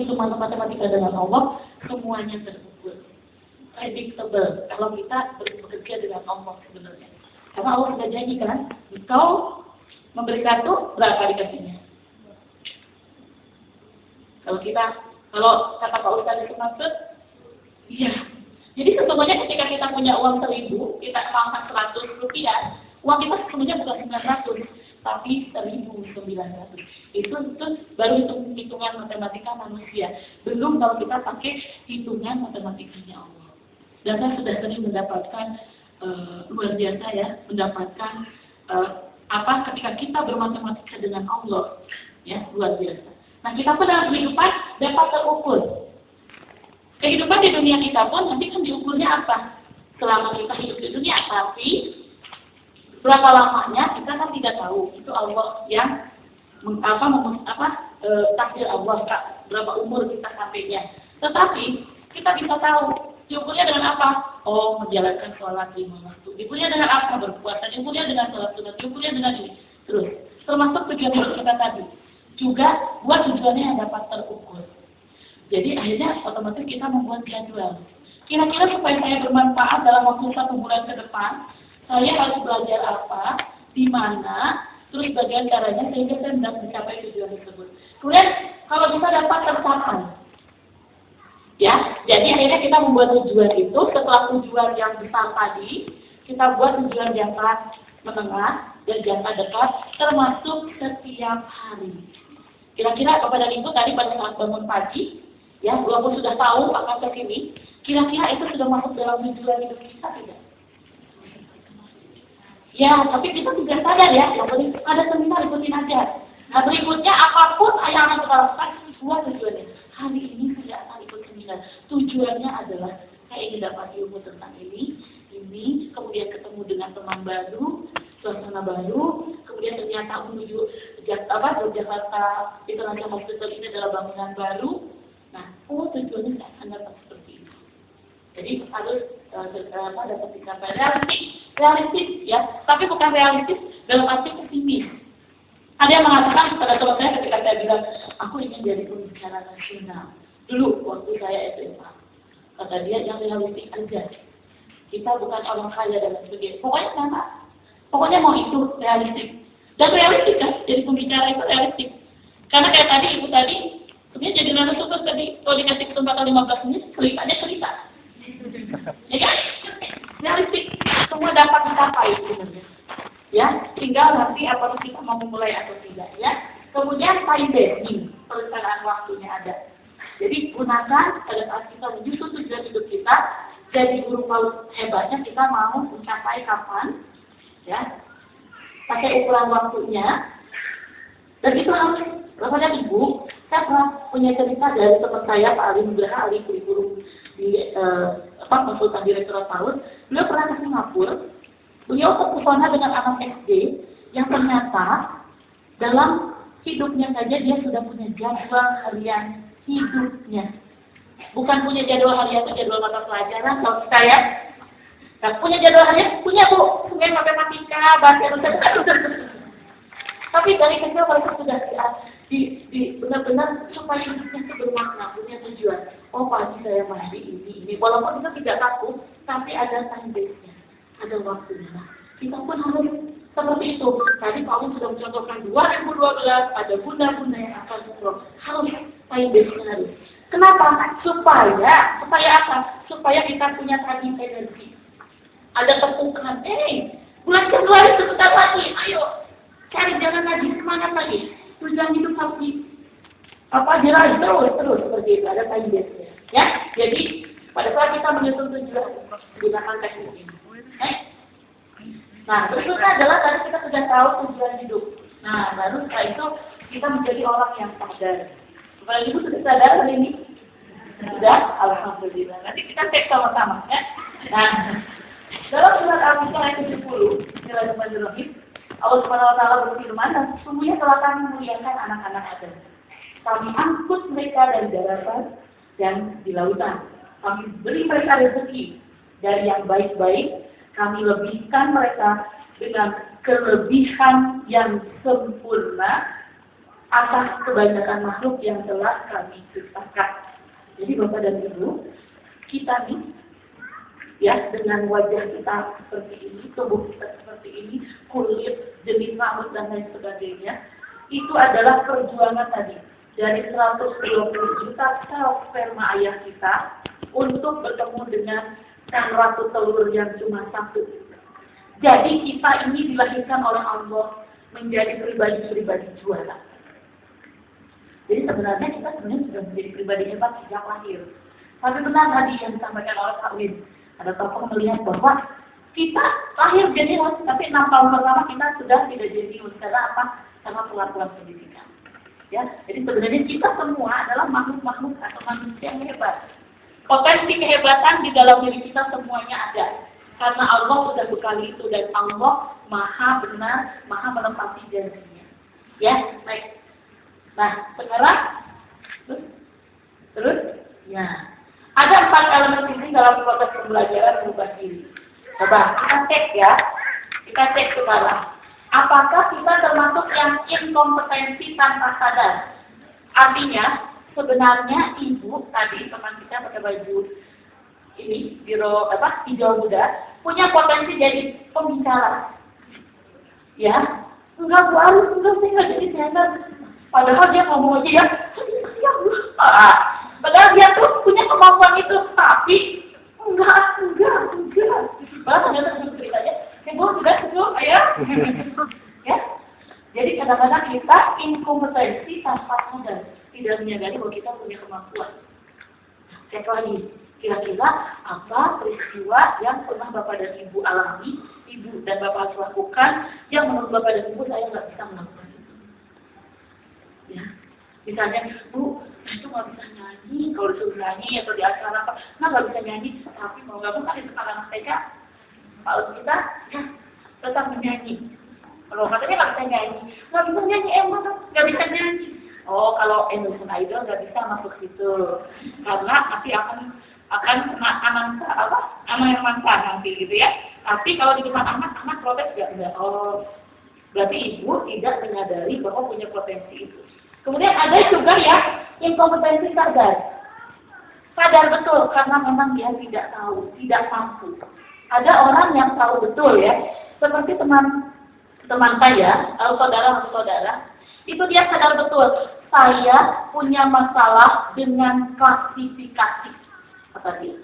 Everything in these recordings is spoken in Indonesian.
hitungan matematika dengan Allah, semuanya terukur, predictable. Kalau kita bekerja dengan Allah sebenarnya, karena Allah sudah janji kan, engkau memberi satu, berapa dikasihnya? Kalau kata Pak Ustadz itu maksud, iya. Jadi sebetulnya ketika kita punya uang 1.000, kita kemampuan 100 rupiah, uang kita sebenarnya bukan 900, tapi 1.900. Itu baru hitungan matematika manusia. Belum kalau kita pakai hitungan matematikanya Allah. Dan saya sudah sering mendapatkan luar biasa ya, mendapatkan ketika kita bermatematika dengan Allah, ya luar biasa. Nah kita pun dalam kehidupan dapat terukur. Kehidupan di dunia kita pun nanti kan diukurnya apa? Selama kita hidup di dunia, tapi berapa lamanya kita kan tidak tahu. Itu Allah yang takdir Allah, berapa umur kita sampainya. Tetapi kita bisa tahu diukurnya dengan apa? Oh, menjalankan sholat 5 waktu. Diukurnya dengan apa? Berpuasa. Diukurnya dengan sholat sunat. Diukurnya dengan ini. Terus, termasuk tujuan hidup kita tadi. Juga buat tujuannya yang dapat terukur. Jadi akhirnya otomatis kita membuat jadwal. Kira-kira supaya saya bermanfaat dalam waktu 1 bulan ke depan, saya harus belajar apa, di mana, terus bagaimana caranya sehingga saya dapat mencapai tujuan tersebut. Kemudian kalau bisa dapat tercapai, ya. Jadi akhirnya kita membuat tujuan itu setelah tujuan yang besar tadi, kita buat tujuan jangka menengah dan jangka dekat, termasuk setiap hari. Kira-kira Bapak dan Ibu tadi pada saat bangun pagi, ya, walaupun sudah tahu akan cek ini, kira-kira itu sudah masuk dalam tujuan hidup kita tidak? Ya, tapi kita tidak sadar ya, yang penting ada seminar ikutin aja. Nah berikutnya apapun yang akan kita lakukan sesuai tujuannya. Hari ini saya akan ikut seminar. Tujuannya adalah saya ingin dapat ilmu tentang ini, kemudian ketemu dengan teman baru, suasana baru, kemudian ternyata menuju Jakarta International Hospital ini adalah bangunan baru. Nah, tujuannya saya akan dapat seperti itu. Jadi harus dapat dicapai realistis ya, tapi bukan realistis dalam arti pesimis. Ada yang mengatakan pada teman saya ketika saya bilang, aku ingin jadi pembicara nasional. Dulu waktu saya SMA, kata dia yang realistis aja. Kita bukan orang kaya dan sebagainya. Pokoknya sama. Pokoknya mau itu realistis. Dan realistis kan, jadi pembicara itu realistis. Karena kayak tadi ibu tadi, sebenarnya jadi narasumber tadi, kalau dikasih kesempatan 15 menit, cerita. Ya kan? Realistis. Semua dapat dicapai sebenarnya. Ya, tinggal nanti apakah kita mau memulai atau tidak ya. Kemudian time basing, perencanaan waktunya ada. Jadi gunakan pada saat kita menyusun tujuan hidup kita. Jadi guru paut hebatnya kita mau mencapai kapan, ya, pakai ukuran waktunya, dan itu harus, rasanya Ibu, saya pernah punya cerita dari teman saya Pak Ali Nugraha, Ali guru di konsultan direktur PAUD. Beliau pernah ke Singapura, beliau terpesona dengan anak SD yang ternyata dalam hidupnya saja dia sudah punya jadwal harian hidupnya. Bukan punya jadwal harian itu jadwal mata pelajaran kalau kita ya. Nah, punya jadwal harian, punya Bu, punya matematika, bahasa Indonesia, bukan. Tapi dari kecil mereka sudah benar-benar supaya hidupnya itu bermakna, punya tujuan. Oh pagi saya mandi ini. Walaupun itu tidak takut, tapi ada time base-nya, ada waktunya. Nah, kita pun harus seperti itu. Tadi Pak Aung sudah mencontohkan 2012 ada bunda-bunda yang akan umroh. Harus time base-nya harus. Kenapa? Supaya apa? Supaya kita punya tadi energi. Ada tepukan. Bulan Februari sebentar lagi. Ayo, cari jangan lagi semangat lagi. Tujuan hidup harus diraih terus seperti itu. Ada time base-nya. Ya, jadi pada saat kita menyusun tujuan, gunakan teknik ini. Nah, berikutnya adalah tadi kita sudah tahu tujuan hidup. Nah, baru setelah itu kita menjadi orang yang sadar. Bapak Ibu sudah sadar hari ini? Sudah? Alhamdulillah. Nanti kita cek sama-sama ya. Nah, dalam surat Al-Baqarah ayat 70, Bismillahirrahmanirrahim, Allah Subhanahu wa taala berfirman, "Dan sesungguhnya telah kami memuliakan anak-anak Adam. Kami angkut mereka dari daratan dan di lautan. Kami beri mereka rezeki dari yang baik-baik. Kami lebihkan mereka dengan kelebihan yang sempurna atas kebanyakan makhluk yang telah kami ciptakan. Jadi Bapak dan Ibu, kita nih, ya dengan wajah kita seperti ini, tubuh kita seperti ini, kulit, jenis rambut dan lain sebagainya, itu adalah perjuangan tadi dari 120 juta sel sperma ayah kita untuk bertemu dengan sang ratu telur yang cuma satu. Jadi kita ini dilahirkan oleh Allah menjadi pribadi-pribadi juara. Jadi sebenarnya kita sudah menjadi pribadi hebat sejak lahir. Tapi benar tadi yang disampaikan oleh Pak Win, ada tokoh melihat bahwa kita lahir jenius, tapi 6 tahun pertama kita sudah tidak jenius. Karena apa? Karena pelan-pelan pendidikan. Ya, jadi sebenarnya kita semua adalah makhluk-makhluk atau manusia yang hebat. Potensi kehebatan di dalam diri kita semuanya ada. Karena Allah sudah bekali itu dan Allah maha benar, maha menepati janjinya. Ya, baik. Nah, sekarang terus, ya. Ada 4 elemen penting dalam proses pembelajaran berubah diri. Coba kita cek ya. Kita cek sekarang. Apakah kita termasuk yang inkompetensi tanpa sadar? Artinya, sebenarnya ibu tadi teman kita pakai baju ini hijau muda punya potensi jadi pembicara. Ya, enggak saya jadi channel. Padahal dia ngomong aja ya, padahal dia tuh punya kemampuan itu, tapi enggak. Bahkan ternyata ceritanya, ya. Ya. Jadi kadang-kadang kita inkompetensi tanpa sadar, tidak menyadari bahwa kita punya kemampuan. Cek lagi, kira-kira apa peristiwa yang pernah Bapak dan Ibu alami, Ibu dan Bapak lakukan, yang menurut Bapak dan Ibu saya nggak bisa melakukan itu. Ya, misalnya, Bu, saya itu nggak bisa nyanyi, kalau disuruh nyanyi atau di acara apa, nggak bisa nyanyi, tapi mau nggak mau kan di sekolah TK, kalau kita ya tetap menyanyi. Kalau katanya nggak bisa nyanyi emang nggak bisa nyanyi. Oh, kalau Indonesian Idol nggak bisa masuk situ, karena nanti akan kena anangsa nanti gitu ya. Tapi kalau di depan anak protes nggak. Oh, berarti ibu tidak menyadari bahwa punya potensi itu. Kemudian ada juga ya inkompetensi sadar. Sadar betul karena memang dia tidak tahu, tidak mampu. Ada orang yang tahu betul ya, seperti teman saya, saudara, itu dia sadar betul, saya punya masalah dengan klasifikasi. Apa dia?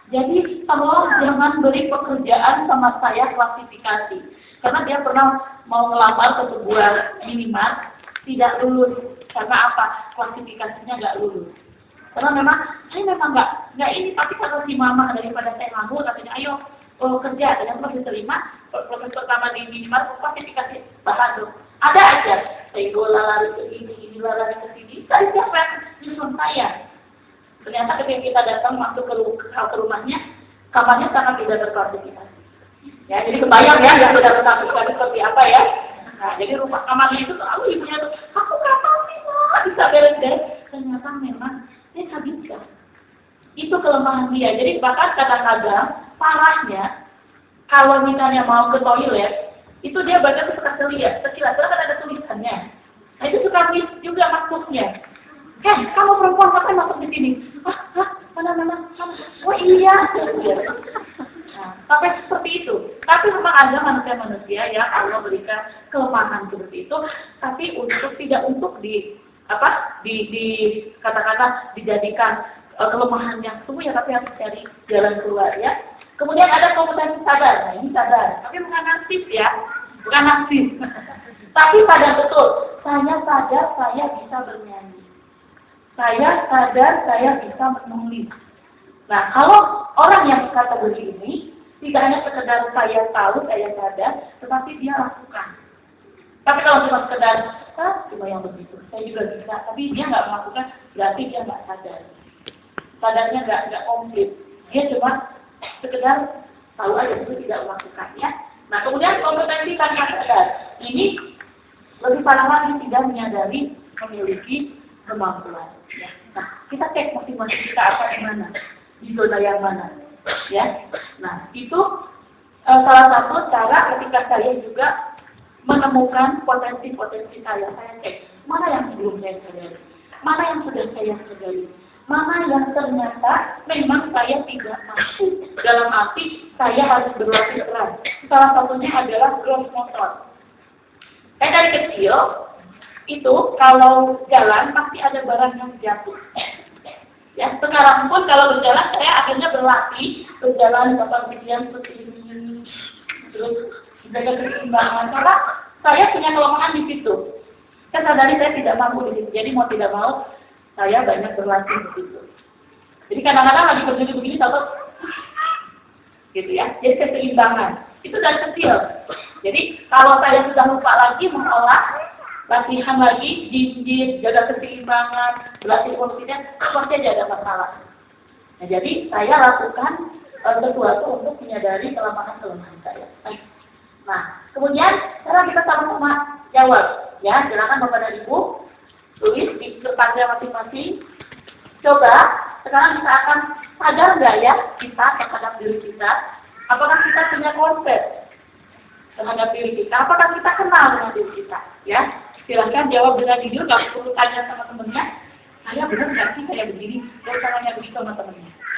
Jadi tolong jangan beri pekerjaan sama saya klasifikasi. Karena dia pernah mau ngelamar ke sebuah minimarket, tidak lulus. Karena apa? Klasifikasinya nggak lulus. Karena saya memang nggak ini, tapi kalau si mama daripada saya nganggur, katanya ayo kerja, dan pas diterima, proses pertama di minimarket klasifikasi bahan tuh. Ada aja, saya lari ke ini lari ke sini. Tadi siapa yang nyusun saya? Ternyata ketika kita datang masuk ke rumahnya, kamarnya sangat tidak terklasifikasi. Ya, jadi kebayang ya yang tidak terklasifikasi seperti apa ya. Nah, jadi rumah kamarnya itu selalu ibunya tuh, aku kapan sih bisa beres-beres. Ternyata memang dia nggak bisa. Itu kelemahan dia. Jadi bahkan kadang-kadang parahnya, kalau misalnya mau ke toilet, itu dia baca tuh sekilas, karena kan ada tulisannya. Nah itu suka miss juga masuknya. Kamu perempuan ngapain masuk di sini? Mana? Oh iya. Nah, sampai seperti itu. Tapi memang ada manusia yang Allah berikan kelemahan seperti itu, tapi tidak untuk kata-kata dijadikan kelemahan yang sungguh ya, tapi harus cari jalan keluar ya. Kemudian ada kompetensi sadar. Nah ini sadar, tapi bukan narsis. Tapi sadar betul. Saya sadar saya bisa bernyanyi. Saya sadar saya bisa menulis. Nah kalau orang yang kategori ini tidak hanya sekedar saya tahu, saya sadar, tetapi dia lakukan. Tapi kalau cuma sekedar cuma yang begitu, saya juga bisa, tapi dia nggak melakukan, berarti dia nggak sadar. Sadarnya nggak komplit. Dia cuma sekedar tahu aja, itu tidak melakukannya. Nah kemudian kompetensi tanpa sadar ini lebih parah lagi, tidak menyadari memiliki kemampuan. Ya. Nah kita cek masing-masing kita apa di mana, di zona yang mana, ya. Nah itu salah satu cara ketika saya juga menemukan potensi-potensi saya cek mana yang belum saya sadari, mana yang sudah saya sadari, mana yang ternyata memang saya tidak mampu. Dalam arti saya harus berlatih keras. Salah satunya adalah growth motor. Saya dari kecil itu kalau jalan pasti ada barang yang jatuh. Ya, sekarang pun kalau berjalan saya akhirnya berlatih berjalan dapat bagian seperti ini, terus jaga keseimbangan. Karena saya punya kelemahan di situ. Saya sadari saya tidak mampu di situ. Jadi mau tidak mau saya banyak berlatih di situ. Jadi kadang-kadang lagi berdiri begini tahu gitu ya. Jadi keseimbangan itu dari kecil. Jadi kalau saya sudah lupa lagi mengolah latihan lagi di jaga keseimbangan, berlatih fungsinya, pasti aja ada masalah. Nah, jadi saya lakukan sesuatu untuk menyadari kelemahan-kelemahan saya. Nah, kemudian sekarang kita sama-sama jawab, ya. Silakan Bapak dan Ibu tulis di depannya masing-masing. Coba sekarang kita akan sadar nggak ya kita terhadap diri kita? Apakah kita punya konsep terhadap diri kita? Apakah kita kenal dengan diri kita? Ya. Silahkan jawab dengan jujur, nggak perlu tanya sama temennya. Saya benar nggak sih saya begini? Jangan tanya begitu sama temennya.